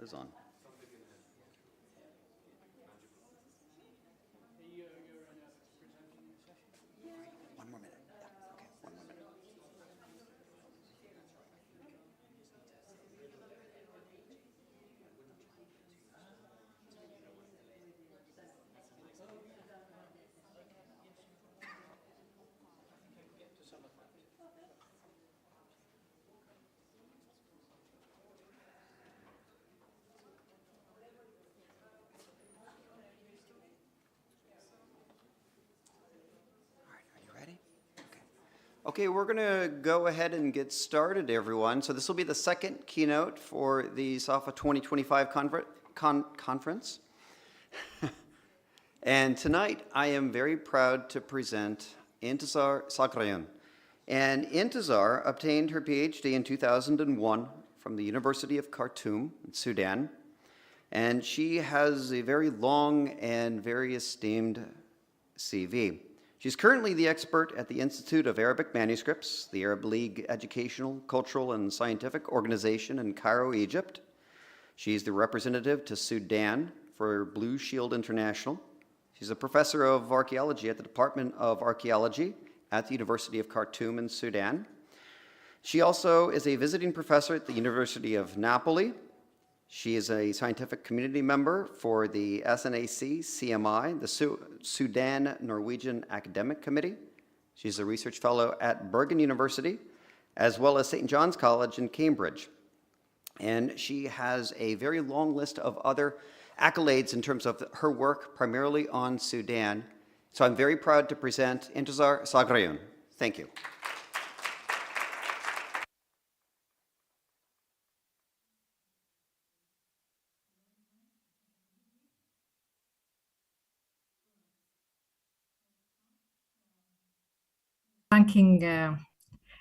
That is on. One more minute. Yeah, okay, one more minute. Okay, we're going to go ahead and get started, everyone. So this will be the second keynote for the SAfA 2025 conference. And tonight, I am very proud to present Intisar Soghayroun. And Intisar obtained her PhD in 2001 from the University of Khartoum in Sudan. And she has a very long and very esteemed CV. She's currently the expert at the Institute of Arabic Manuscripts, the Arab League Educational, Cultural, and Scientific Organization in Cairo, Egypt. She's the representative to Sudan for Blue Shield International. She's a professor of archaeology at the Department of Archaeology at the University of Khartoum in Sudan. She also is a visiting professor at the University of Napoli. She is a scientific community member for the SNAC CMI, the Sudan Norwegian Academic Committee. She's a research fellow at Bergen University, as well as St. John's College in Cambridge. And she has a very long list of other accolades in terms of her work, primarily on Sudan. So I'm very proud to present Intisar Soghayroun. Thank you. Thanking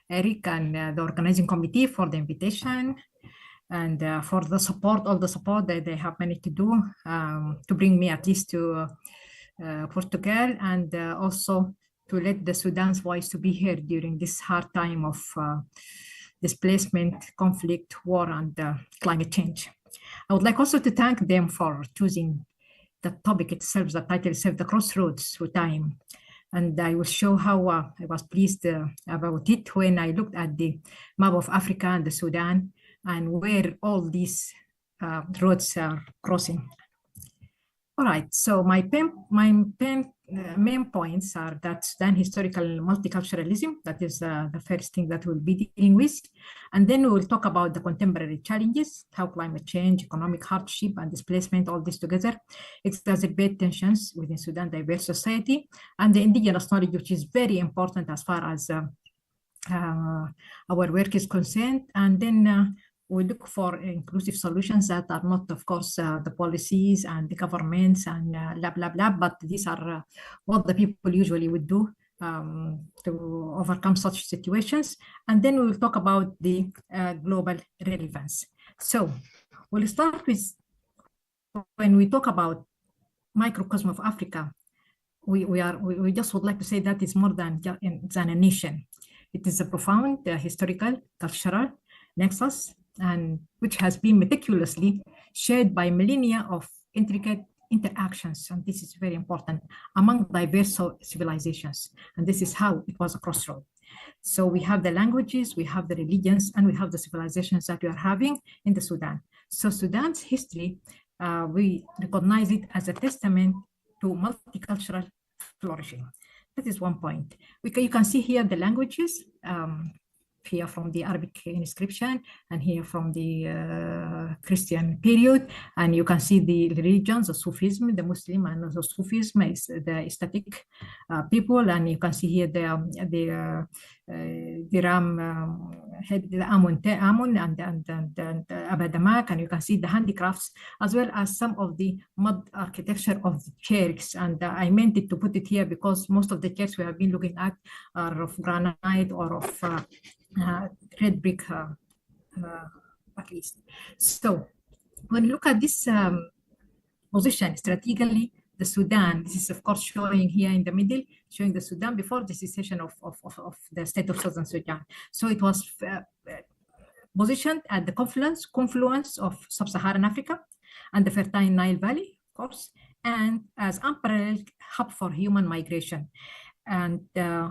Eric and the organizing committee for the invitation and for the support, all the support that they have managed to do to bring me at least to Portugal, and also to let the Sudan's voice to be here during this hard time of displacement, conflict, war, and climate change. I would like also to thank them for choosing the topic itself, the title itself, the Crossroads through time. And I will show how I was pleased about it when I looked at the map of Africa and the Sudan and where all these roads are crossing. All right, so my main points are that Sudan historical multiculturalism, that is the first thing that we'll be dealing with. And then we will talk about the contemporary challenges, how climate change, economic hardship, and displacement, all this together exacerbate tensions within Sudan diverse society, and the indigenous knowledge, which is very important as far as our work is concerned. And then we look for inclusive solutions that are not, of course, the policies and the governments and blah, but these are what the people usually would do to overcome such situations. And then we will talk about the global relevance. So we'll start with, when we talk about microcosm of Africa, we just would like to say that it's more than a nation. It is a profound historical, cultural nexus, and which has been meticulously shared by millennia of intricate interactions, and this is very important, among diverse civilizations. And this is how it was a crossroad. So we have the languages, we have the religions, and we have the civilizations that we are having in the Sudan. So Sudan's history, we recognize it as a testament to multicultural flourishing. That is one point. You can see here the languages, here from the Arabic inscription, and here from the Christian period. And you can see the religions, the Sufism, the Muslim, and the Sufism is the aesthetic people. And you can see here the Ram, the Amun and Abadamak, and you can see the handicrafts, as well as some of the mud architecture of the churches. And I meant it to put it here because most of the churches we have been looking at are of granite or of red brick, at least. So when you look at this position strategically, the Sudan, this is of course showing here in the middle, showing the Sudan before the secession of the state of Southern Sudan. So it was positioned at the confluence of sub-Saharan Africa and the fertile Nile Valley, of course, and as unparalleled hub for human migration and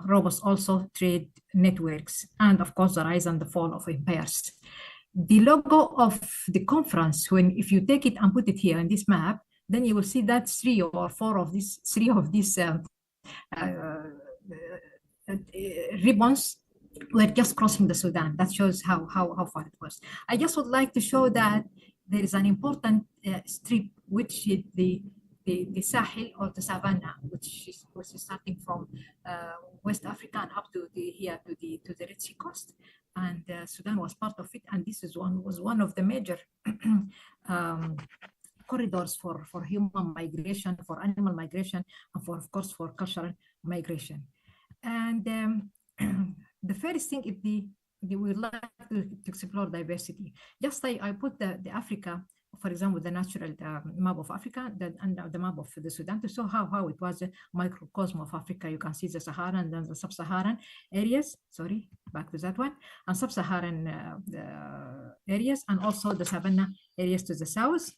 robust also trade networks, and of course the rise and the fall of empires. The logo of the conference, if you take it and put it here in this map, then you will see that three of these ribbons were just crossing the Sudan. That shows how far it was. I just would like to show that there is an important strip, which is the Sahel or the Savannah, which is starting from West Africa and up to the Red Sea coast, and Sudan was part of it. And this was one of the major corridors for human migration, for animal migration, and of course for cultural migration. And the first thing is we would like to explore diversity. Just like I put the Africa, for example, the natural map of Africa and the map of the Sudan to show how it was a microcosm of Africa. You can see the Saharan and the sub-Saharan areas. Sorry, back to that one. And sub-Saharan areas, and also the savanna areas to the south.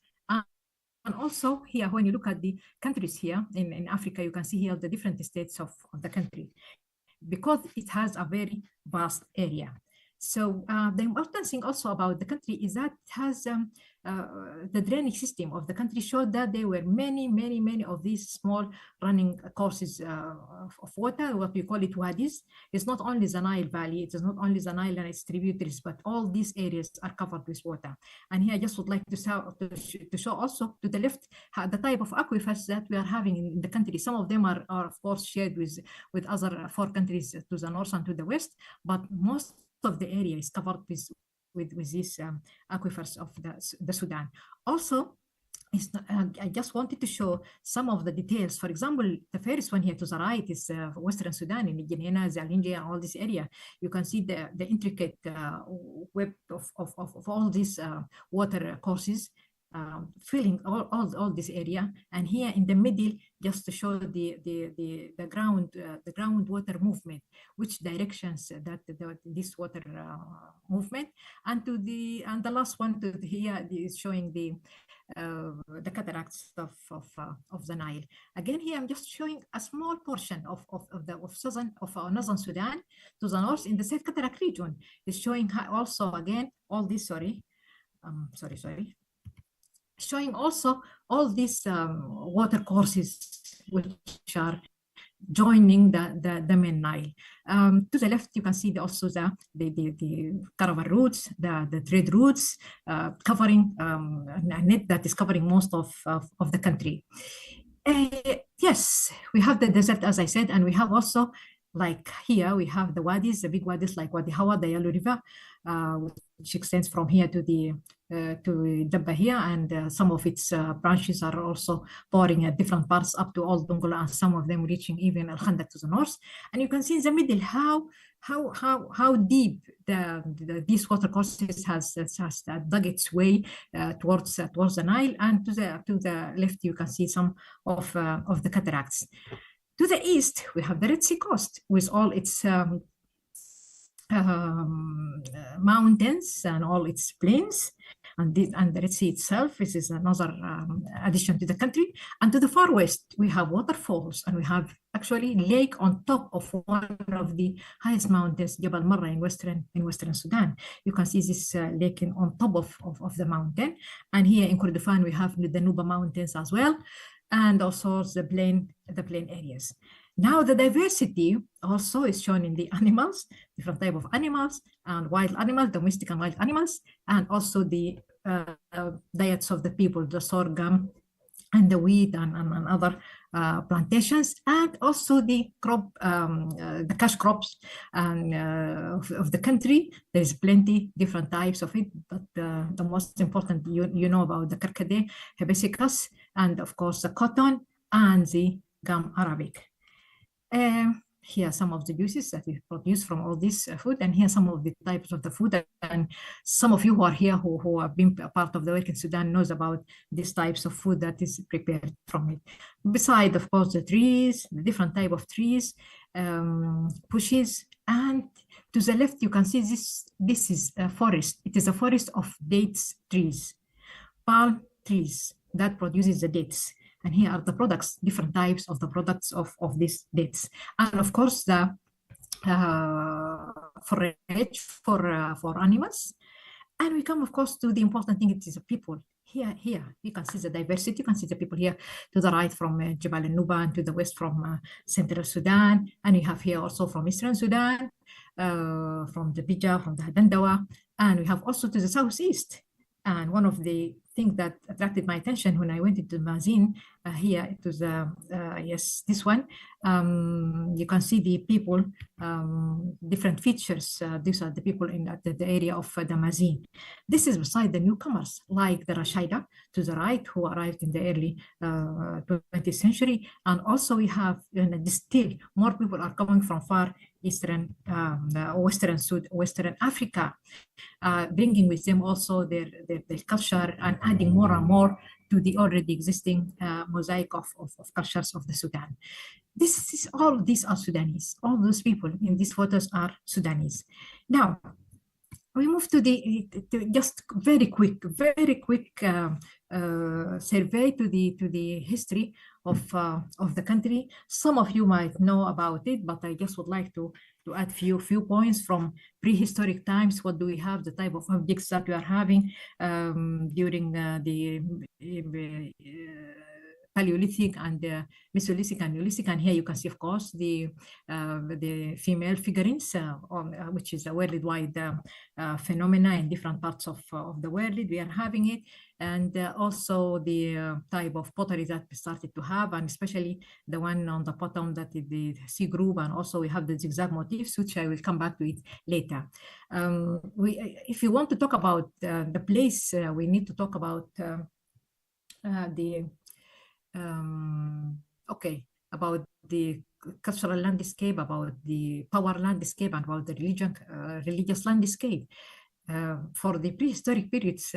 And also here, when you look at the countries here in Africa, you can see here the different states of the country, because it has a very vast area. So the important thing also about the country is that it has the drainage system of the country showed that there were many of these small running courses of water, what we call it wadis. It's not only the Nile Valley, it is not only the Nile and its tributaries, but all these areas are covered with water. And here I just would like to show also to the left the type of aquifers that we are having in the country. Some of them are of course shared with other 4 countries to the north and to the west, but most of the area is covered with these aquifers of the Sudan. Also, I just wanted to show some of the details. For example, the first one here to the right is Western Sudan in Guinea, Zalinja, and all this area. You can see the intricate web of all these water courses filling all this area. And here in the middle, just to show the groundwater movement, which directions that this water movement, and the last one to here is showing the cataracts of the Nile. Again, here I'm just showing a small portion of northern Sudan to the north in the South Cataract region. Is showing also again all this. Sorry. Showing also all these water courses which are joining the main Nile. To the left, you can see also the caravan routes, the trade routes, covering a net that is covering most of the country. Yes, we have the desert, as I said, and we have also, like here, we have the wadis, the big wadis like Wadi Hawa, the Yellow River, which extends from here to Dabba here, and some of its branches are also pouring at different parts up to Old Dongola, and some of them reaching even Al Khandak to the north. And you can see in the middle how deep these water courses has dug its way towards the Nile, and to the left you can see some of the cataracts. To the east, we have the Red Sea coast with all its mountains and all its plains, and the Red Sea itself. This is another addition to the country. And to the far west, we have waterfalls, and we have actually lake on top of one of the highest mountains, Jabal Marra in Western Sudan. You can see this lake on top of the mountain. And here in Kordofan, we have the Nuba Mountains as well, and also the plain areas. Now the diversity also is shown in the animals, different type of animals, and wild animals, domestic and wild animals, and also the diets of the people, the sorghum and the wheat and other plantations, and also the crop, the cash crops and of the country. There is plenty different types of it, but the most important, you know about the Carcade, Hibiscus, and of course the cotton and the gum Arabic. Here are some of the juices that we produce from all this food, and here are some of the types of the food. And some of you who are here who have been a part of the work in Sudan knows about these types of food that is prepared from it. Beside, of course, the trees, the different type of trees, bushes, and To the left, you can see this is a forest. It is a forest of dates trees, palm trees that produces the dates. And here are the products, different types of the products of these dates. And of course, the forage for animals. And we come, of course, to the important thing, it is the people. Here, you can see the diversity. You can see the people here to the right from Jebel al-Nuba, to the west from Central Sudan. And we have here also from Eastern Sudan, from the Bija, from the Hadandawa. And we have also to the southeast. And one of the things that attracted my attention when I went into Mazin, here it was, yes, this one. You can see the people, different features. These are the people in the area of the Mazin. This is beside the newcomers, like the Rashida to the right, who arrived in the early 20th century. And also we have still more people are coming from far Eastern, Western Africa, bringing with them also their culture and adding more and more to the already existing mosaic of cultures of the Sudan. All of these are Sudanese. All those people in these photos are Sudanese. Now, we move to just very quick survey to the history of the country. Some of you might know about it, but I just would like to add few points from prehistoric times. What do we have? The type of objects that we are having during the Paleolithic and Mesolithic and Neolithic. And here you can see, of course, the female figurines, which is a worldwide phenomena in different parts of the world. We are having it. And also the type of pottery that we started to have, and especially the one on the bottom that is the C group. And also we have the zigzag motifs, which I will come back to it later. If you want to talk about the place, we need to talk about about the cultural landscape, about the power landscape, and about the religious landscape. For the prehistoric periods,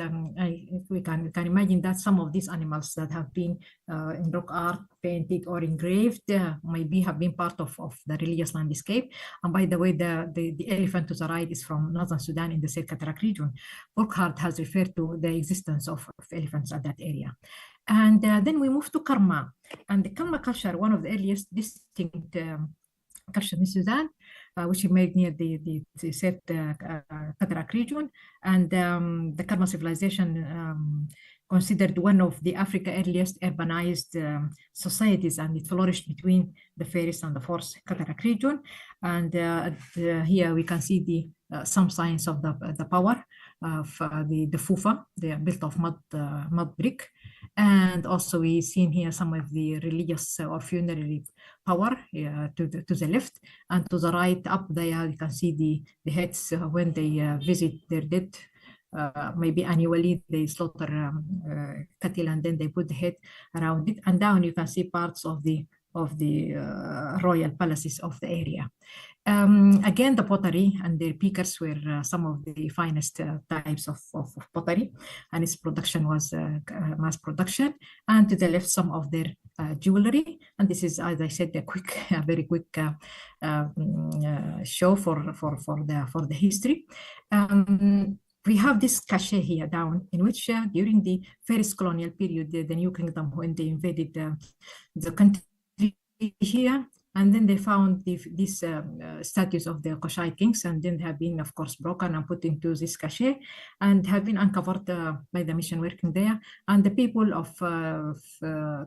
we can imagine that some of these animals that have been in rock art, painted or engraved, maybe have been part of the religious landscape. And by the way, the elephant to the right is from northern Sudan in the Said Cataract region. Burkhardt has referred to the existence of elephants at that area. And then we move to Karma. And the Karma culture, one of the earliest distinct cultures in Sudan, which is made near the Said Cataract region. And the Karma civilization considered one of the Africa's earliest urbanized societies, and it flourished between the First and the Fourth Cataract region. And here we can see some signs of the power of the Fufa. They are built of mud brick. And also we see here some of the religious or funerary power to the left, and to the right up there you can see the heads when they visit their dead. Maybe annually they slaughter cattle, and then they put the head around it. And down you can see parts of the royal palaces of the area. Again, the pottery and the pickers were some of the finest types of pottery, and its production was mass production. And to the left, some of their jewelry. And this is, as I said, a very quick show for the history. We have this cache here down, in which during the first colonial period, the New Kingdom, when they invaded the country here, and then they found these statues of the Koshite kings, and then have been, of course, broken and put into this cache, and have been uncovered by the mission working there. And the people of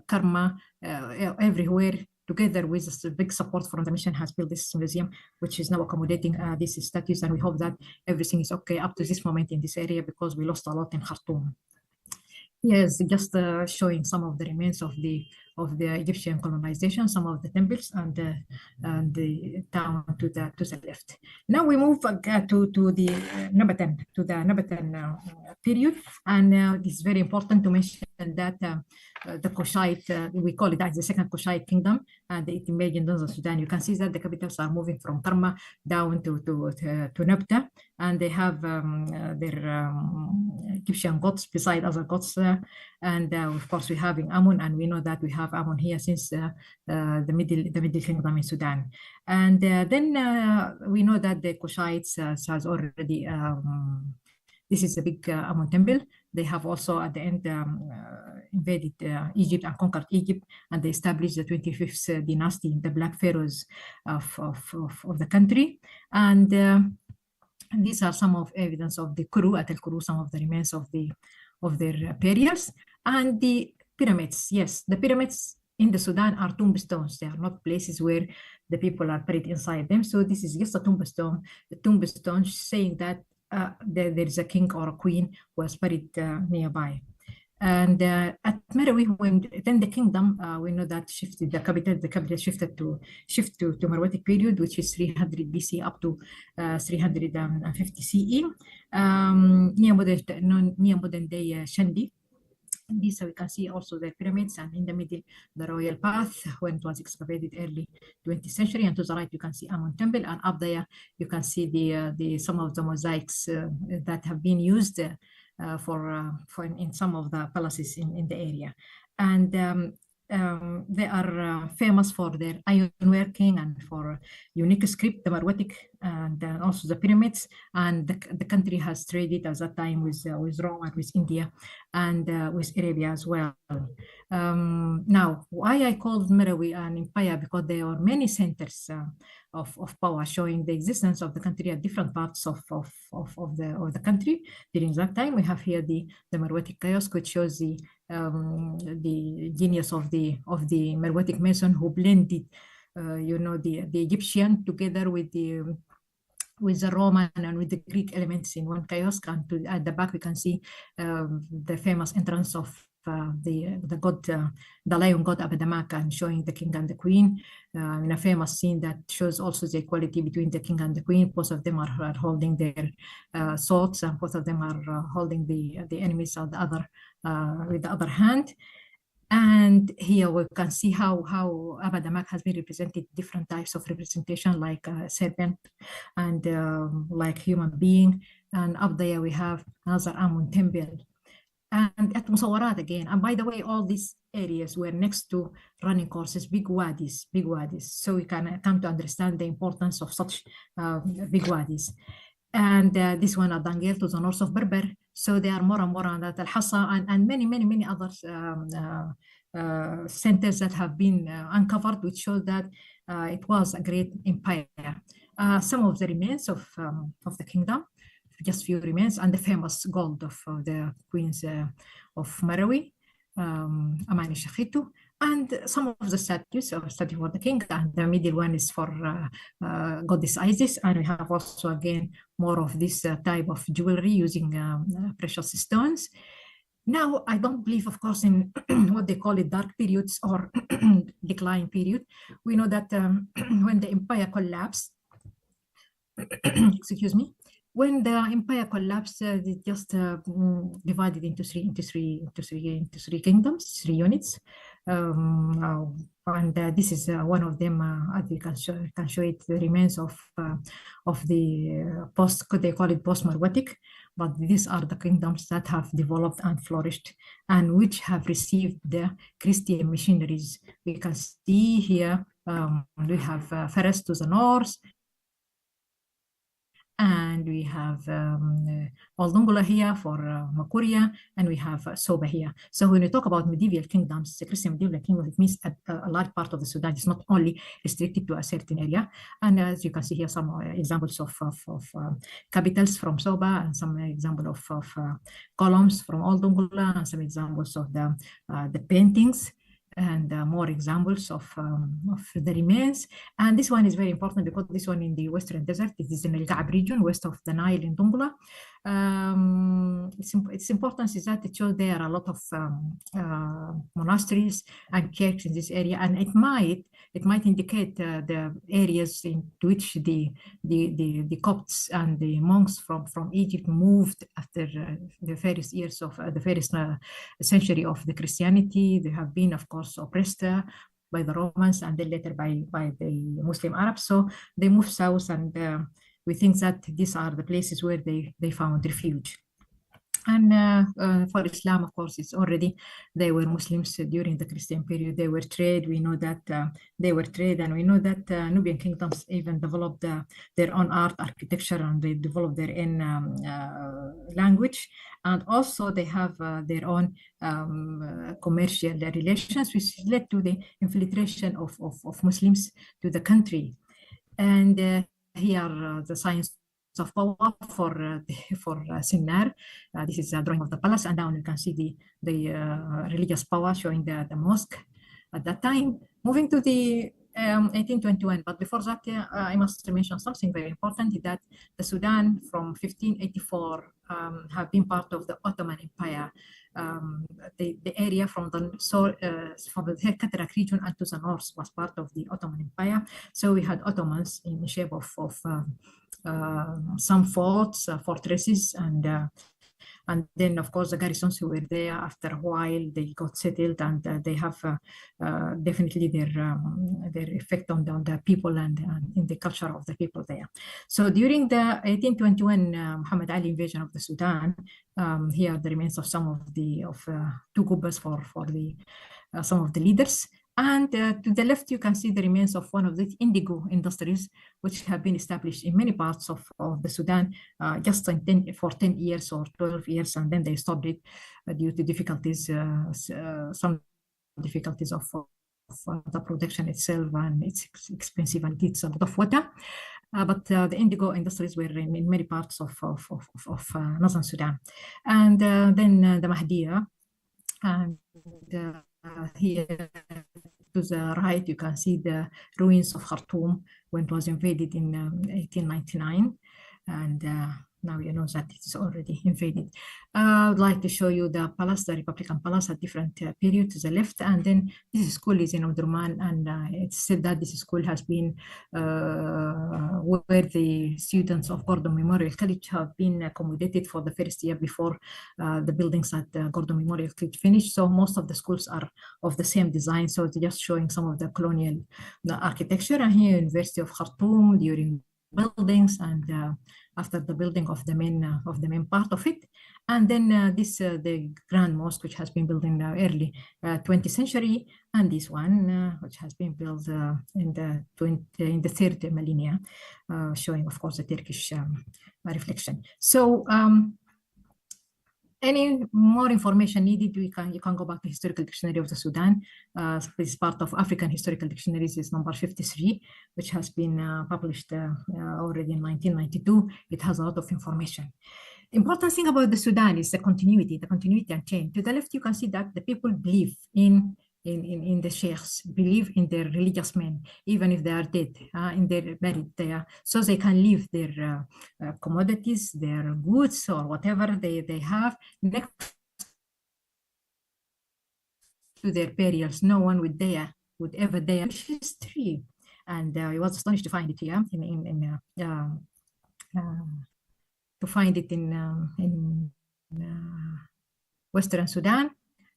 Karma everywhere, together with big support from the mission, has built this museum, which is now accommodating these statues. And we hope that everything is okay up to this moment in this area, because we lost a lot in Khartoum. Yes, just showing some of the remains of the Egyptian colonization, some of the temples, and the town to the left. Now we move to the Nabatean period, and it's very important to mention that the Kushite, we call it as the second Kushite kingdom, and it emerged in northern Sudan. You can see that the capitals are moving from Karma down to Nabta, and they have their Egyptian gods beside other gods, and of course we have in Amun, and we know that we have have Amun here since the Middle Kingdom in Sudan. And then we know that the Kushites has already, this is a big Amun temple. They have also at the end invaded Egypt and conquered Egypt, and they established the 25th dynasty, the Black Pharaohs of the country. And these are some of evidence of the Kuru, at al-Kuru, some of the remains of their burials. And the pyramids, yes, the pyramids in the Sudan are tombstones. They are not places where the people are buried inside them. So this is just a tombstone saying that there is a king or a queen who was buried nearby. And at Meroe, then the kingdom, we know that shifted the capital shifted to Meroitic period, which is 300 BC up to 350 CE, near modern day Shandi. This we can see also the pyramids, and in the middle the royal path when it was excavated early 20th century. And to the right you can see Amun temple, and up there you can see the some of the mosaics that have been used for in some of the palaces in the area. And they are famous for their ironworking and for unique script, the Marwatic, and also the pyramids. And the country has traded at that time with Rome and with India and with Arabia as well. Now, why I called Meroe an empire? Because there are many centers of power, showing the existence of the country at different parts of the country during that time. We have here the Marwatic kiosk, which shows the genius of the Marwatic mason who blended the Egyptian together with the Roman and with the Greek elements in one kiosk. And at the back we can see the famous entrance of the god, the lion god Abadamak, and showing the king and the queen in a famous scene that shows also the equality between the king and the queen. Both of them are holding their swords, and both of them are holding the enemies of the other with the other hand. And here we can see how Abadamak has been represented, different types of representation, like a serpent and like human being. And up there we have another Amun temple. And at Musawarat again. And by the way, all these areas were next to running courses, big wadis. So we can come to understand the importance of such big wadis. And this one at Dangel to the north of Berber. So there are more and more on that Al-Hassa and many other centers that have been uncovered, which show that it was a great empire. Some of the remains of the kingdom, just few remains, and the famous gold of the queens of Meroe, Amani Shakhitu, and some of the statues, statue for the king, and the middle one is for goddess Isis. And we have also again more of this type of jewelry using precious stones. Now, I don't believe, of course, in what they call it dark periods or decline period. We know that when the empire collapsed, excuse me, when the empire collapsed, it just divided into three kingdoms, 3 units. And this is one of them, as we can show it, the remains of the they call it post-Marwatic, but these are the kingdoms that have developed and flourished and which have received the Christian missionaries. We can see here, we have Faras to the north, and we have Oldungula here for Makuria, and we have Soba here. So when we talk about medieval kingdoms, the Christian medieval kingdom, it means a large part of the Sudan is not only restricted to a certain area. And as you can see here, some examples of capitals from Soba, and some example of columns from Oldungula, and some examples of the paintings, and more examples of the remains. And this one is very important because this one in the Western Desert, it is in the Al-Ga'ab region, west of the Nile in Dongola. Its importance is that it shows there are a lot of monasteries and churches in this area, and it might indicate the areas into which the Copts and the monks from Egypt moved after the first years of the first century of the Christianity. They have been, of course, oppressed by the Romans and then later by the Muslim Arabs. So they moved south, and we think that these are the places where they found refuge. And for Islam, of course, it's already, they were Muslims during the Christian period. They were trade. We know that they were trade, and we know that Nubian kingdoms even developed their own art, architecture, and they developed their own language. And also they have their own commercial relations, which led to the infiltration of Muslims to the country. And here the science of power for Sinnar. This is a drawing of the palace, and down you can see the religious power showing the mosque at that time. Moving to the 1821, but before that, I must mention something very important, that the Sudan from 1584 have been part of the Ottoman Empire. The area from the Cataract region and to the north was part of the Ottoman Empire. So we had Ottomans in the shape of some forts, fortresses, and then, of course, the garrisons who were there after a while, they got settled, and they have definitely their effect on the people and in the culture of the people there. So during the 1821 Muhammad Ali invasion of the Sudan, here are the remains of some of the two gubbas for the some of the leaders. And to the left, you can see the remains of one of the indigo industries, which have been established in many parts of the Sudan, just for 10 years or 12 years, and then they stopped it due to difficulties, some difficulties of the production itself, and it's expensive and needs a lot of water. But the indigo industries were in many parts of northern Sudan. And then the Mahdiya, and here to the right, you can see the ruins of Khartoum when it was invaded in 1899. And now you know that it is already invaded. I would like to show you the palace, the Republican Palace at different periods to the left. And then this school is in Omdurman, and it's said that this school has been where the students of Gordon Memorial College have been accommodated for the first year before the buildings at Gordon Memorial College finished. So most of the schools are of the same design. So it's just showing some of the colonial architecture. And here, University of Khartoum during buildings, and after the building of the main part of it. And then the Grand Mosque, which has been built in the early 20th century, and this one, which has been built in the third millennia, showing, of course, the Turkish reflection. So any more information needed, you can go back to Historical Dictionary of the Sudan. This is part of African Historical Dictionaries, is number 53, which has been published already in 1992. It has a lot of information. The important thing about the Sudan is the continuity and change. To the left, you can see that the people believe in the sheikhs, believe in their religious men, even if they are dead, and they're buried there, so they can leave their commodities, their goods, or whatever they have next to their burials. No one would ever dare history. And I was astonished to find it here in Western Sudan,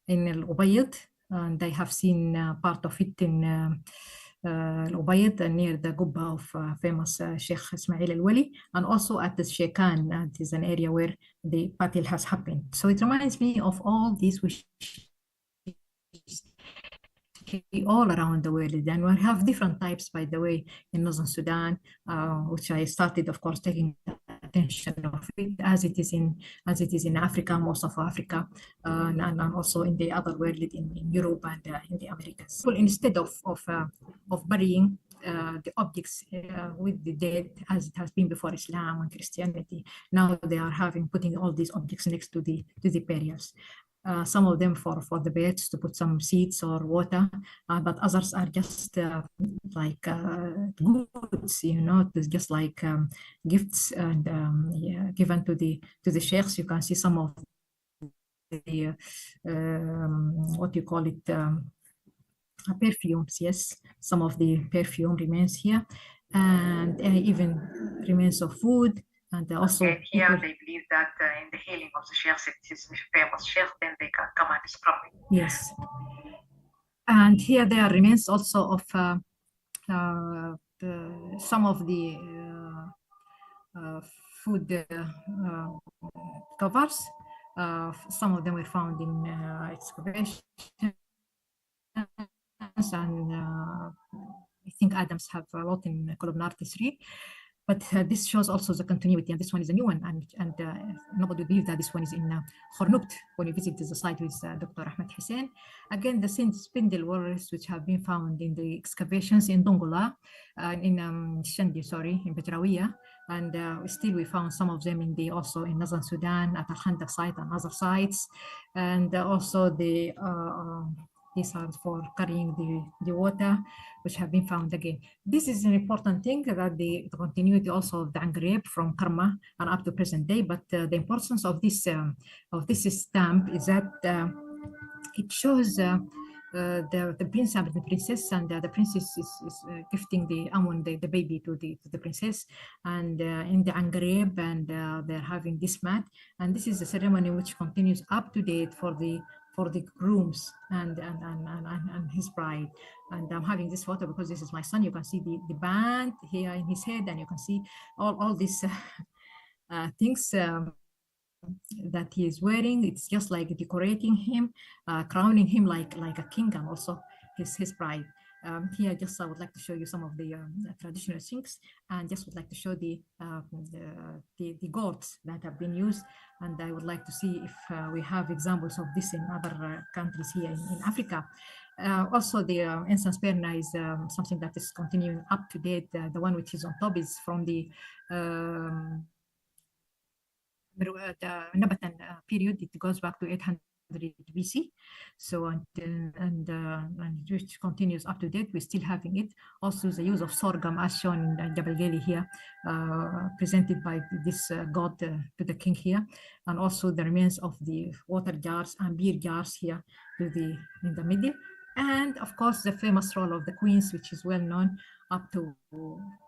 in Al Ubayd. And I have seen part of it in Al Ubayd, near the Gubba of famous Sheikh Ismail al-Wali, and also at the Shekan. It is an area where the battle has happened. So it reminds me of all these wishes all around the world. And we have different types, by the way, in Northern Sudan, which I started, of course, taking attention of it as it is in Africa, most of Africa, and also in the other world, in Europe and in the Americas. So instead of burying the objects with the dead, as it has been before Islam and Christianity, now they are putting all these objects next to the burials. Some of them for the birds to put some seeds or water, but others are just like goods, just like gifts and given to the sheikhs. You can see some of the what you call it, perfumes. Yes, some of the perfume remains here, and even remains of food. And also, and here they believe that in the healing of the sheikhs, it is famous sheikh, then they can come and scrub it. Yes. And here there remains also of some of the food covers, Some of them were found in excavations, and I think Adams have a lot in Columnarty 3. But this shows also the continuity, and this one is a new one, and nobody believes that this one is in Khornubt when we visited the site with Dr. Ahmed Hussein. Again, the same spindle whorls which have been found in the excavations in Dongola, in Shandi, sorry, in Bedrawiya, and still we found some of them in the also in Northern Sudan at Al Khandak site and other sites, and also the these are for carrying the water, which have been found again. This is an important thing, that the continuity also of the Angreb from Karma and up to present day. But the importance of this stamp is that it shows the prince and the princess, and the princess is gifting the Amun, the baby, to the princess, and in the Angreb, and they're having this mat, and this is a ceremony which continues up to date for the grooms and his bride. And I'm having this photo because this is my son. You can see the band here in his head, and you can see all these things that he is wearing. It's just like decorating him, crowning him like a king, and also his bride. Here, just I would like to show you some of the traditional things, and just would like to show the gourds that have been used. And I would like to see if we have examples of this in other countries here in Africa. Also, the incense perna is something that is continuing up to date. The one which is on top is from the Nabatan period. It goes back to 800 BC. So and which continues up to date. We're still having it. Also, the use of sorghum, as shown in Jabal Gali here, presented by this god to the king here, and also the remains of the water jars and beer jars here in the middle. And of course, the famous role of the queens, which is well known up to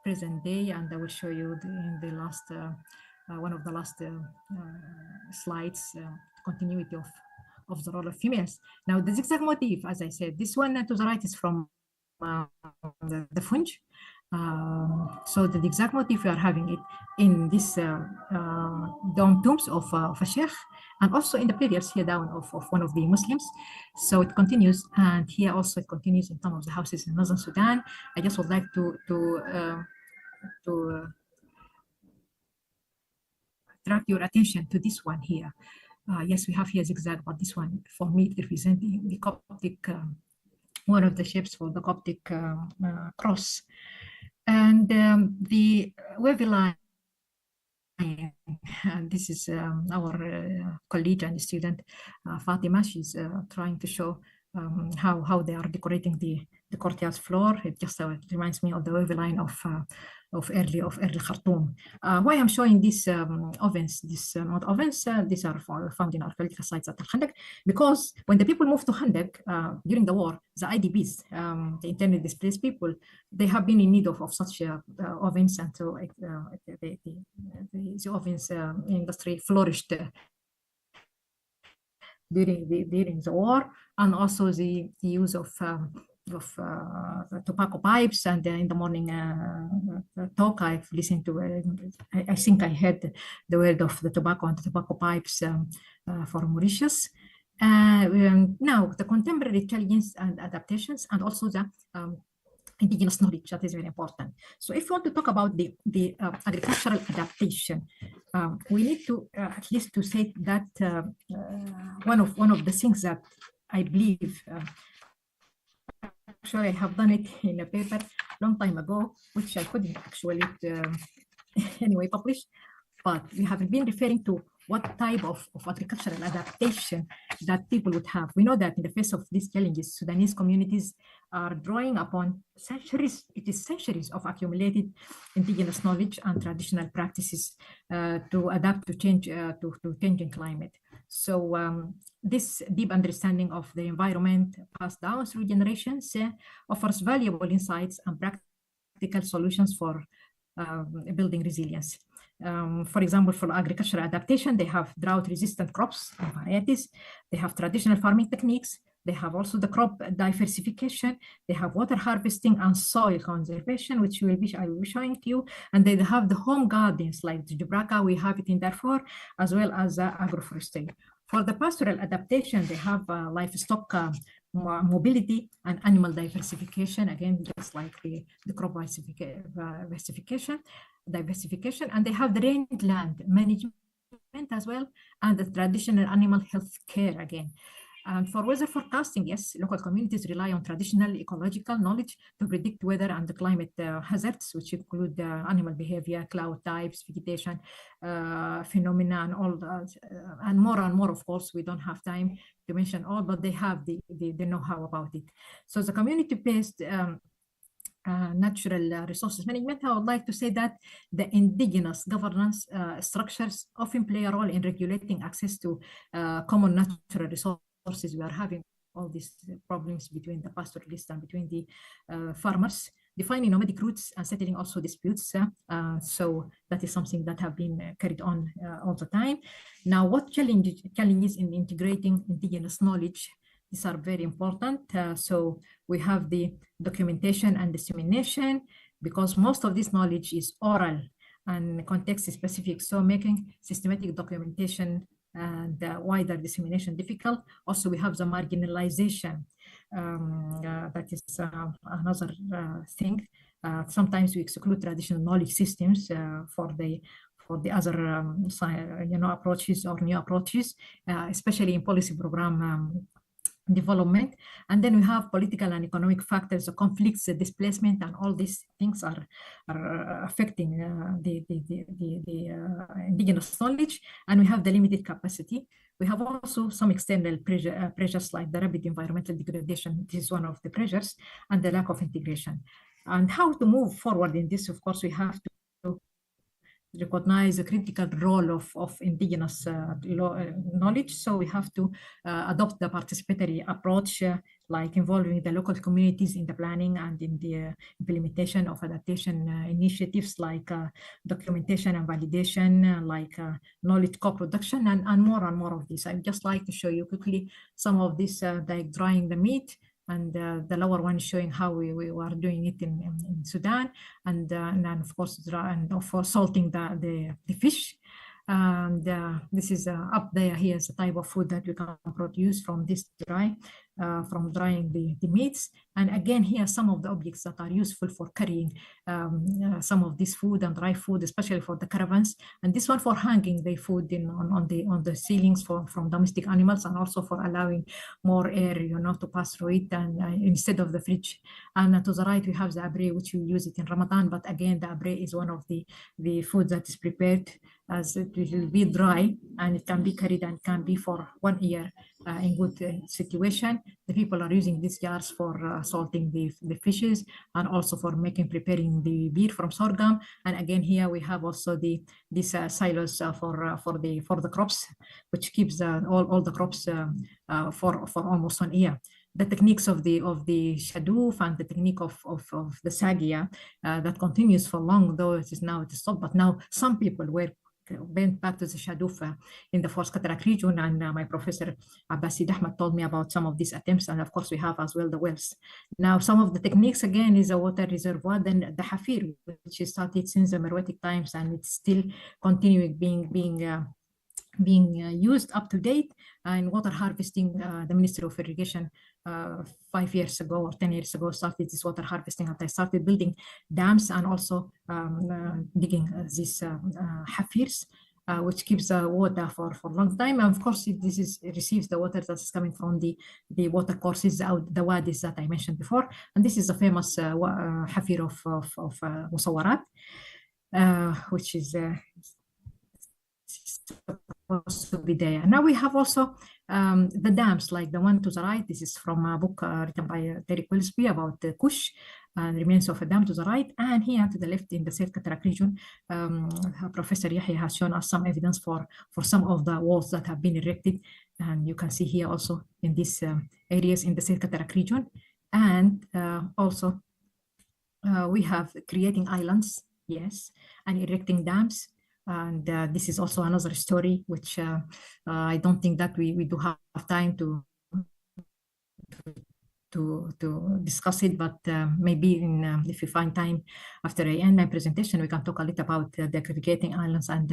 present day. And I will show you in the last one of the last slides, continuity of the role of females. Now, the zigzag motif, as I said, this one to the right is from the Funj. So the zigzag motif, we are having it in this dome tombs of a sheikh, and also in the pillars here down of one of the Muslims. So it continues, and here also it continues in some of the houses in Northern Sudan. I just would like to attract your attention to this one here. Yes, we have here zigzag, but this one for me representing the Coptic, one of the shapes for the Coptic cross. And the wavy line, and this is our colleague and student Fatima. She's trying to show how they are decorating the courtyard floor. It just reminds me of the wavy line of early Khartoum. Why I'm showing these ovens, these not ovens, these are found in archaeological sites at Al Khandak, because when the people moved to Khandak during the war, the IDPs, the internally displaced people, they have been in need of such ovens, and so the ovens industry flourished during the war, and also the use of tobacco pipes. And in the morning talk I've listened to, I think I heard the word of the tobacco and the tobacco pipes for Mauritius. Now, the contemporary challenges and adaptations, and also the indigenous knowledge, that is very important. So if you want to talk about the agricultural adaptation, we need to at least to say that one of the things that I believe, actually I have done it in a paper long time ago, which I couldn't actually anyway publish, but we have been referring to what type of agricultural adaptation that people would have. We know that in the face of these challenges, Sudanese communities are drawing upon centuries of accumulated indigenous knowledge and traditional practices to adapt to changing climate. So this deep understanding of the environment passed down through generations offers valuable insights and practical solutions for building resilience. For example, for agricultural adaptation, they have drought-resistant crops and varieties. They have traditional farming techniques. They have also the crop diversification. They have water harvesting and soil conservation, which I will be showing to you. And they have the home gardens like the Jubraka, we have it in Darfur, as well as agroforestry. For the pastoral adaptation, they have livestock mobility and animal diversification, again, just like the crop diversification, and they have the rangeland management as well, and the traditional animal health care again. And for weather forecasting, yes, local communities rely on traditional ecological knowledge to predict weather and the climate hazards, which include animal behavior, cloud types, vegetation phenomena, and all that, and more. Of course, we don't have time to mention all, but they have the know-how about it. So the community-based natural resources management, I would like to say that the indigenous governance structures often play a role in regulating access to common natural resources. We are having all these problems between the pastoralists and between the farmers, defining nomadic routes and settling also disputes. So that is something that have been carried on all the time. Now, what challenges in integrating indigenous knowledge? These are very important. So we have the documentation and dissemination, because most of this knowledge is oral and context specific. So making systematic documentation and wider dissemination difficult. Also, we have the marginalization. That is another thing. Sometimes we exclude traditional knowledge systems for the other approaches or new approaches, especially in policy program development. And then we have political and economic factors, the conflicts, the displacement, and all these things are affecting the indigenous knowledge. And we have the limited capacity. We have also some external pressures like the rapid environmental degradation. This is one of the pressures, and the lack of integration. And how to move forward in this? Of course, we have to recognize the critical role of indigenous knowledge. So we have to adopt the participatory approach, like involving the local communities in the planning and in the implementation of adaptation initiatives, like documentation and validation, like knowledge co-production, and more of this. I'd just like to show you quickly some of this, like drying the meat. And the lower one is showing how we were doing it in Sudan, and then of course for salting the fish. And this is up there. Here's the type of food that we can produce from this from drying the meats. And again, here are some of the objects that are useful for carrying some of this food and dry food, especially for the caravans. And this one for hanging the food on the ceilings from domestic animals, and also for allowing more air, to pass through it, and instead of the fridge. And to the right, we have the abre, which we use it in Ramadan. But again, the abre is one of the food that is prepared, as it will be dry, and it can be carried and can be for 1 year in good situation. The people are using these jars for salting the fishes, and also for preparing the beer from sorghum. And again, here we have also these silos for the crops, which keeps all the crops for almost 1 year. The techniques of the shadoof and the technique of the sagia that continues for long, though it is stopped. But now some people went back to the shadoof in the Fourth Cataract region, and my professor Abbasid Ahmad told me about some of these attempts. And of course, we have as well the wells. Now, some of the techniques again is a water reservoir, then the hafir, which started since the Meroitic times, and it's still continuing being used up to date. And water harvesting, the Ministry of Irrigation 5 years ago or 10 years ago started this water harvesting, and they started building dams and also digging these hafirs, which keeps the water for a long time. And of course, it receives the water that is coming from the water courses, the wadis that I mentioned before. And this is a famous hafir of Musawarat, which is supposed to be there. Now we have also the dams, like the one to the right. This is from a book written by Terry Quillsby about the Kush and remains of a dam to the right. And here to the left in the Third Cataract region, Professor Yahya has shown us some evidence for some of the walls that have been erected. And you can see here also in these areas in the Third Cataract region. And also we have creating islands, yes, and erecting dams. And this is also another story, which I don't think that we do have time to to discuss it, but maybe if we find time after I end my presentation, we can talk a little about the aggregating islands and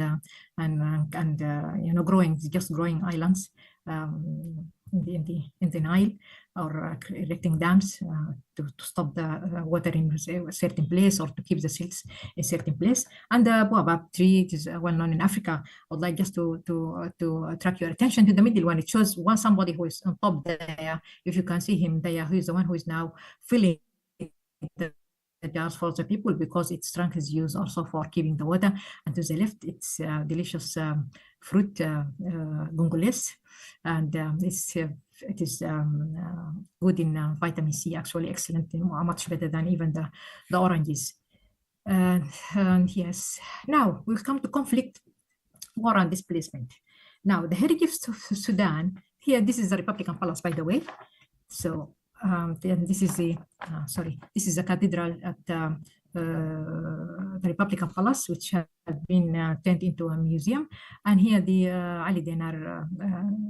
just growing islands in the Nile, or erecting dams to stop the water in a certain place, or to keep the silts in a certain place. And the baobab tree is well known in Africa. I would like just to attract your attention to the middle one. It shows somebody who is on top there. If you can see him there, who is the one who is now filling the jars for the people, because its trunk is used also for keeping the water. And to the left, it's delicious fruit, gungules, and it is good in vitamin C, actually excellent, much better than even the oranges. And yes, now we'll come to conflict, war, and displacement. Now, the heritage of Sudan, here, this is the Republican Palace, by the way. So then this is the, this is the cathedral at the Republican Palace, which has been turned into a museum. And here the Ali Dinar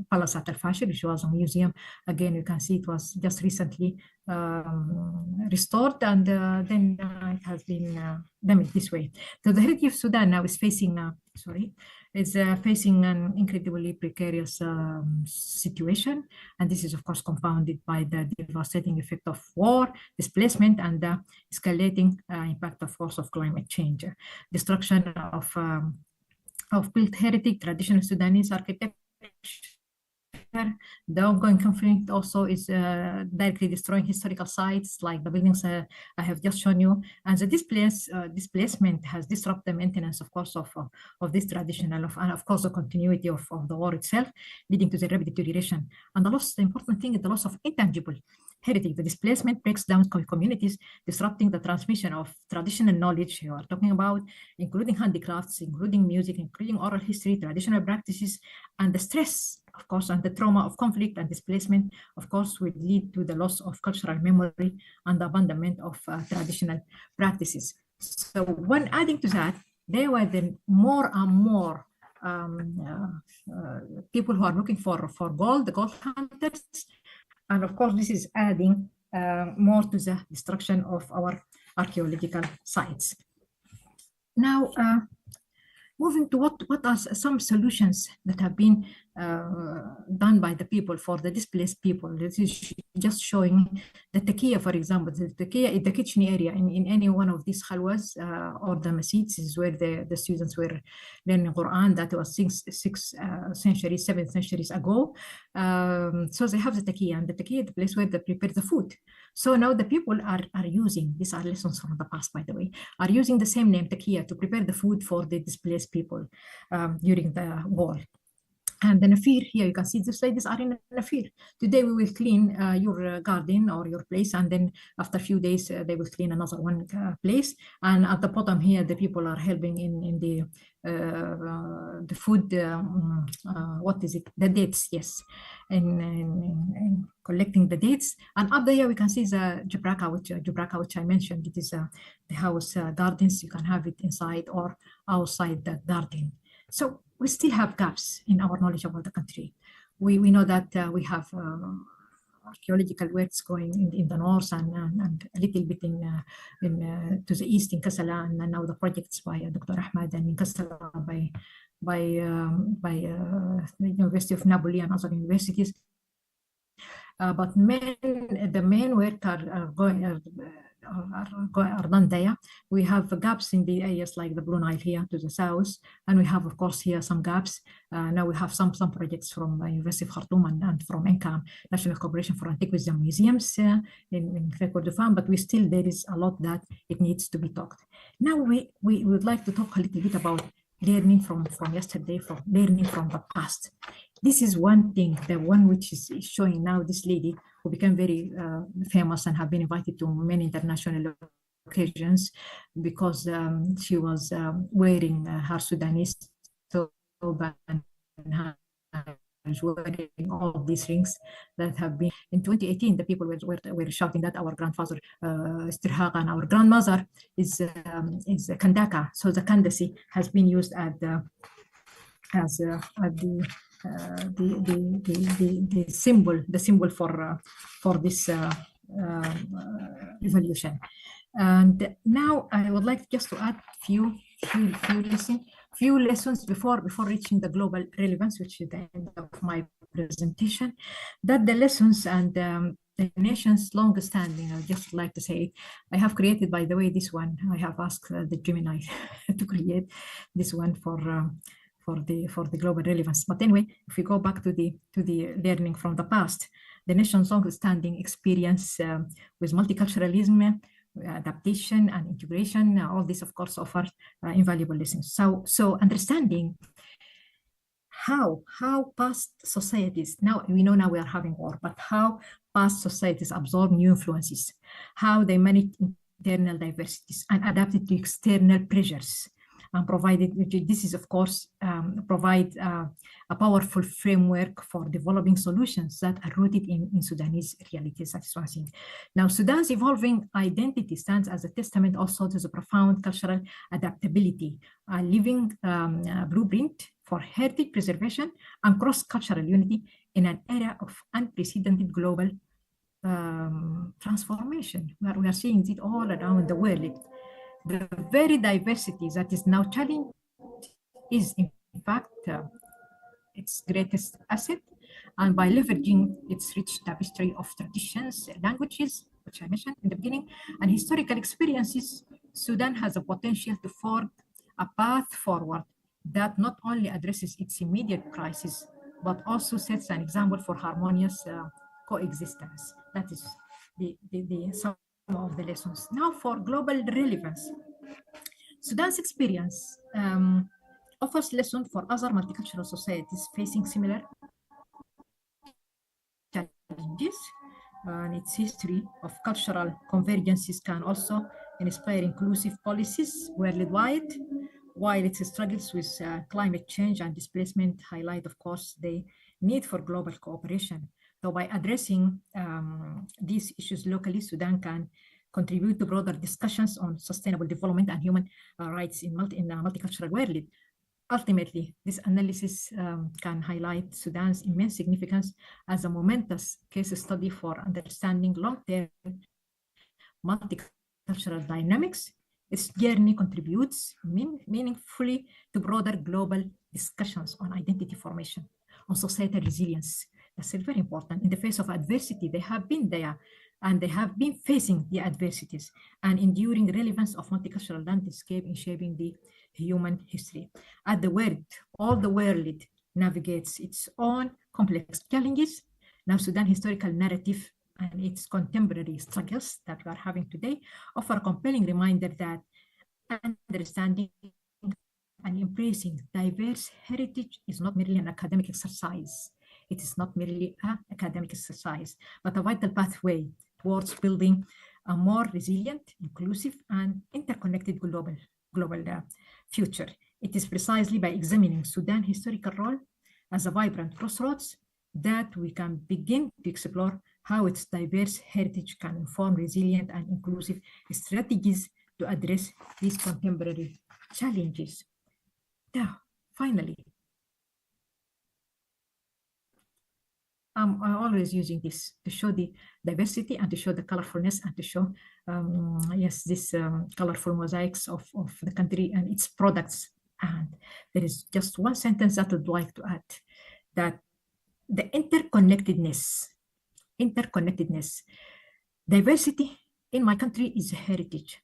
Palace at Al-Fashir, which was a museum. Again, you can see it was just recently restored, and then it has been damaged this way. So the heritage of Sudan now is facing, facing an incredibly precarious situation. And this is, of course, compounded by the devastating effect of war, displacement, and the escalating impact, of course, of climate change. Destruction of built heritage, traditional Sudanese architecture. The ongoing conflict also is directly destroying historical sites like the buildings I have just shown you. And the displacement has disrupted the maintenance, of course, of this traditional, and of course the continuity of the war itself, leading to the rapid deterioration. And the important thing is the loss of intangible heritage. The displacement breaks down communities, disrupting the transmission of traditional knowledge you are talking about, including handicrafts, including music, including oral history, traditional practices, and the stress, of course, and the trauma of conflict and displacement, of course, will lead to the loss of cultural memory and the abandonment of traditional practices. So when adding to that, there were then more and more people who are looking for gold, the gold hunters. And of course, this is adding more to the destruction of our archaeological sites. Now, moving to what are some solutions that have been done by the people for the displaced people. This is just showing the takia, for example. The takia is the kitchen area in any one of these khalwas or the masjids is where the students were learning Quran. That was 7 centuries ago. So they have the takia, and the takia is the place where they prepare the food. So now the people are using, these are lessons from the past, by the way, are using the same name, takia, to prepare the food for the displaced people during the war. And the nafir, here you can see the ladies are in a nafir. Today we will clean your garden or your place, and then after a few days they will clean another one place. And at the bottom here, the people are helping in the food, what is it? The dates, yes, in collecting the dates. And up there we can see the Jabraka, which I mentioned. It is the house gardens. You can have it inside or outside the garden. So we still have gaps in our knowledge about the country. We know that we have archaeological works going in the north and a little bit to the east in Kassala, and now the projects by Dr. Ahmad, and in Kassala by the University of Napoli and other universities. But the main work are done there. We have gaps in the areas like the Blue Nile here to the south, and we have, of course, here some gaps. Now we have some projects from the University of Khartoum and from NCAM, National Corporation for Antiquities and Museums in Kordofan, but there is a lot that it needs to be talked. Now we would like to talk a little bit about learning from yesterday, learning from the past. This is one thing, the one which is showing now this lady who became very famous and have been invited to many international occasions because she was wearing her Sudanese robe and wearing all these rings that have been. In 2018, the people were shouting that our grandfather Istirhaq and our grandmother is Kandaka. So the Kandasi has been used as the symbol for this evolution. And now I would like just to add few lessons before reaching the global relevance, which is the end of my presentation. That the lessons and the nation's long-standing, I would just like to say, I have created, by the way, this one. I have asked the Gemini to create this one for the global relevance. But anyway, if we go back to the learning from the past, the nation's long-standing experience with multiculturalism, adaptation and integration, all this, of course, offer invaluable lessons. So understanding how past societies, now we know now we are having war, but how past societies absorb new influences, how they manage internal diversities and adapted to external pressures, and provided, this is of course provide a powerful framework for developing solutions that are rooted in Sudanese realities. That is one thing. Now, Sudan's evolving identity stands as a testament also to the profound cultural adaptability, a living blueprint for heritage preservation and cross-cultural unity in an era of unprecedented global transformation. We are seeing it all around the world. The very diversity that is now challenged is, in fact, its greatest asset. And by leveraging its rich tapestry of traditions, languages, which I mentioned in the beginning, and historical experiences, Sudan has the potential to forge a path forward that not only addresses its immediate crisis, but also sets an example for harmonious coexistence. That is some of the lessons. Now for global relevance. Sudan's experience offers lessons for other multicultural societies facing similar challenges, and its history of cultural convergences can also inspire inclusive policies worldwide, while its struggles with climate change and displacement highlight, of course, the need for global cooperation. So by addressing these issues locally, Sudan can contribute to broader discussions on sustainable development and human rights in a multicultural world. Ultimately, this analysis can highlight Sudan's immense significance as a momentous case study for understanding long-term multicultural dynamics. Its journey contributes meaningfully to broader global discussions on identity formation, on societal resilience. That's very important. In the face of adversity, they have been there and they have been facing the adversities and enduring relevance of multicultural landscape in shaping the human history. At the world, all the world navigates its own complex challenges. Now, Sudan historical narrative and its contemporary struggles that we are having today offer a compelling reminder that understanding and embracing diverse heritage is not merely an academic exercise. It is not merely an academic exercise, but a vital pathway towards building a more resilient, inclusive, and interconnected global future. It is precisely by examining Sudan's historical role as a vibrant crossroads that we can begin to explore how its diverse heritage can inform resilient and inclusive strategies to address these contemporary challenges. Now, finally, I'm always using this to show the diversity and to show the colorfulness and to show, yes, this colorful mosaics of the country and its products. And there is just one sentence that I would like to add, that the interconnectedness, diversity in my country is a heritage.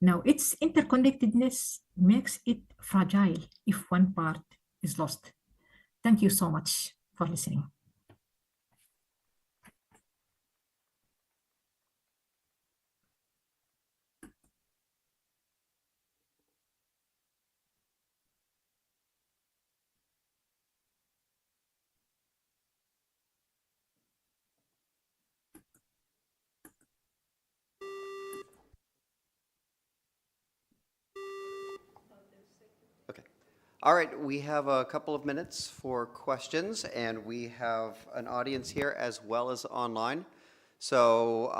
Now, its interconnectedness makes it fragile if one part is lost. Thank you so much for listening. All right, we have a couple of minutes for questions, and we have an audience here as well as online. So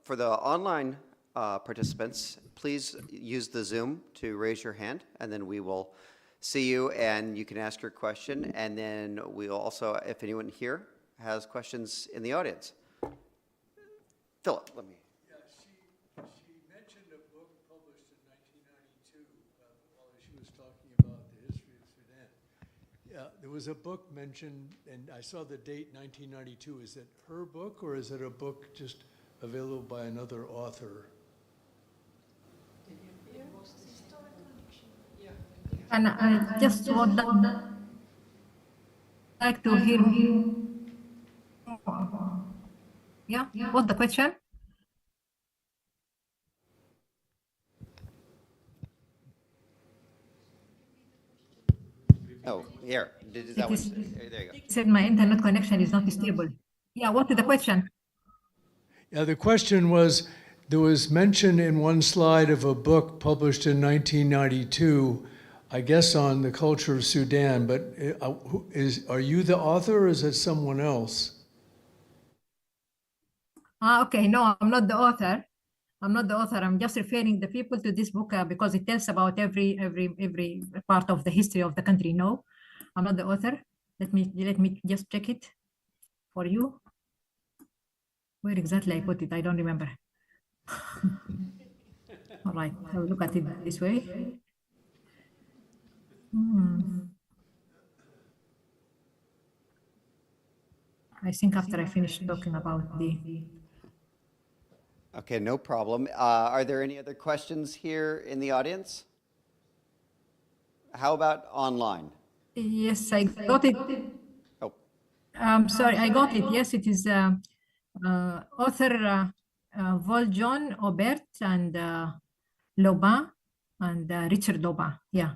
for the online participants, please use the Zoom to raise your hand, and then we will see you, and you can ask your question. And then we'll also, if anyone here has questions in the audience. Philip, let me. Yeah, she mentioned a book published in 1992 while she was talking about the history of Sudan. Yeah, there was a book mentioned, and I saw the date 1992. Is it her book, or is it a book just available by another author? And I just would like to hear. Yeah, what's the question? Oh, here. That one. There you go. Said my internet connection is not stable. Yeah, what is the question? Yeah, the question was, there was mention in one slide of a book published in 1992, I guess on the culture of Sudan, but are you the author or is it someone else? Okay, no, I'm not the author. I'm not the author. I'm just referring the people to this book because it tells about every part of the history of the country. No, I'm not the author. Let me just check it for you. Where exactly I put it, I don't remember. All right, I will look at it this way. I think after I finish talking about the. Okay, no problem. Are there any other questions here in the audience? How about online? Yes, I got it. Oh, Sorry, I got it. Yes, it is author Voljon Aubert and Lobin and Richard Lobin. Yeah.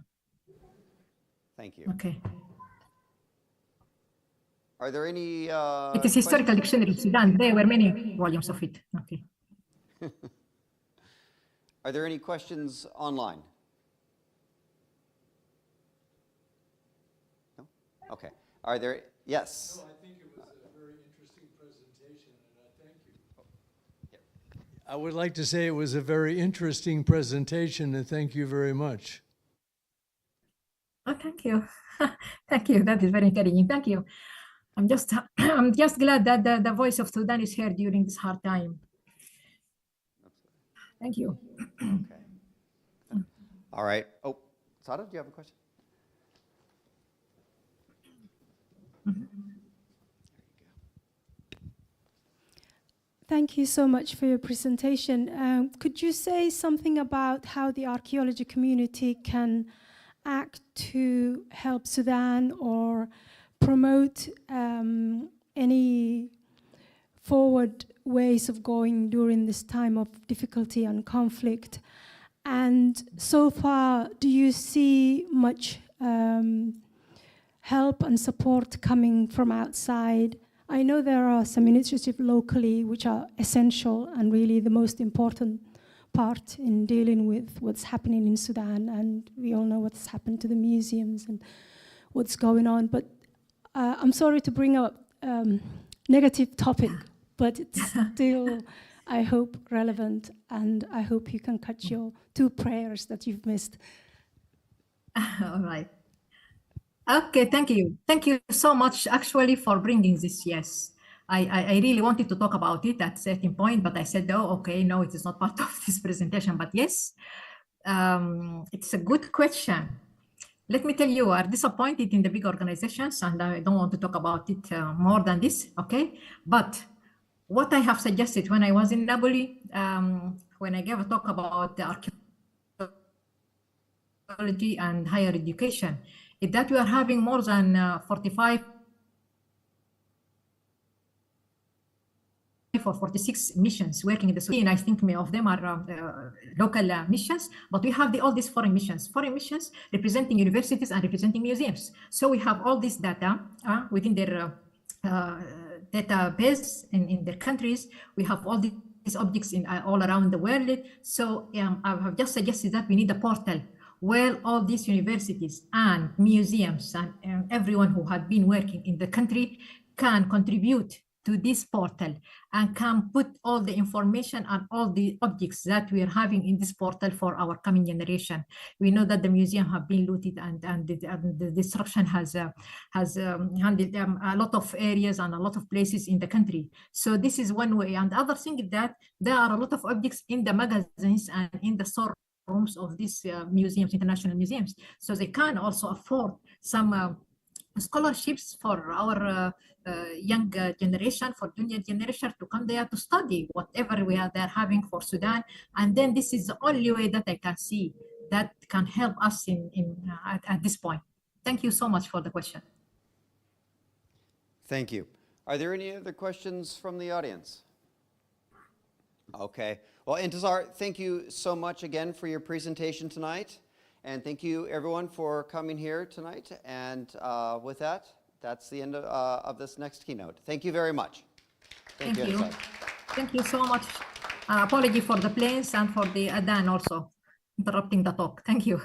thank you. Okay. Are there any? It is historical dictionary of Sudan. There were many volumes of it. Okay. Are there any questions online? No? Okay. Are there? Yes. No, I think it was a very interesting presentation, and I thank you. I would like to say it was a very interesting presentation, and thank you very much. Oh, thank you. Thank you. That is very encouraging. Thank you. I'm just glad that the voice of Sudan is heard during this hard time. Thank you. Okay. All right. Oh, Sada, do you have a question? Thank you so much for your presentation. Could you say something about how the archaeology community can act to help Sudan or promote any forward ways of going during this time of difficulty and conflict? And so far, do you see much help and support coming from outside? I know there are some initiatives locally which are essential and really the most important part in dealing with what's happening in Sudan, and we all know what's happened to the museums and what's going on. But I'm sorry to bring up negative topic, but it's still, I hope, relevant, and I hope you can catch your 2 prayers that you've missed. All right. Okay, thank you. Thank you so much, actually, for bringing this. Yes, I really wanted to talk about it at a certain point, but I said, oh, okay, no, it is not part of this presentation. But yes, it's a good question. Let me tell you, we are disappointed in the big organizations, and I don't want to talk about it more than this, okay? But what I have suggested when I was in Napoli, when I gave a talk about the archaeology and higher education, is that we are having more than 45 or 46 missions working in the Sudan. I think many of them are local missions, but we have all these foreign missions representing universities and representing museums. So we have all this data within their database in their countries. We have all these objects all around the world. So I have just suggested that we need a portal where all these universities and museums and everyone who had been working in the country can contribute to this portal and can put all the information and all the objects that we are having in this portal for our coming generation. We know that the museum have been looted and the destruction has handled a lot of areas and a lot of places in the country. So this is one way. And the other thing is that there are a lot of objects in the magazines and in the storerooms of these museums, international museums. So they can also afford some scholarships for our young generation, for junior generation to come there to study whatever they're having for Sudan. And then this is the only way that I can see that can help us at this point. Thank you so much for the question. Thank you. Are there any other questions from the audience? Okay. Well, Intisar, thank you so much again for your presentation tonight. And thank you, everyone, for coming here tonight. And with that, that's the end of this next keynote. Thank you very much. Thank you. Intisar. Thank you so much. Apology for the planes and for the Adan also interrupting the talk. Thank you.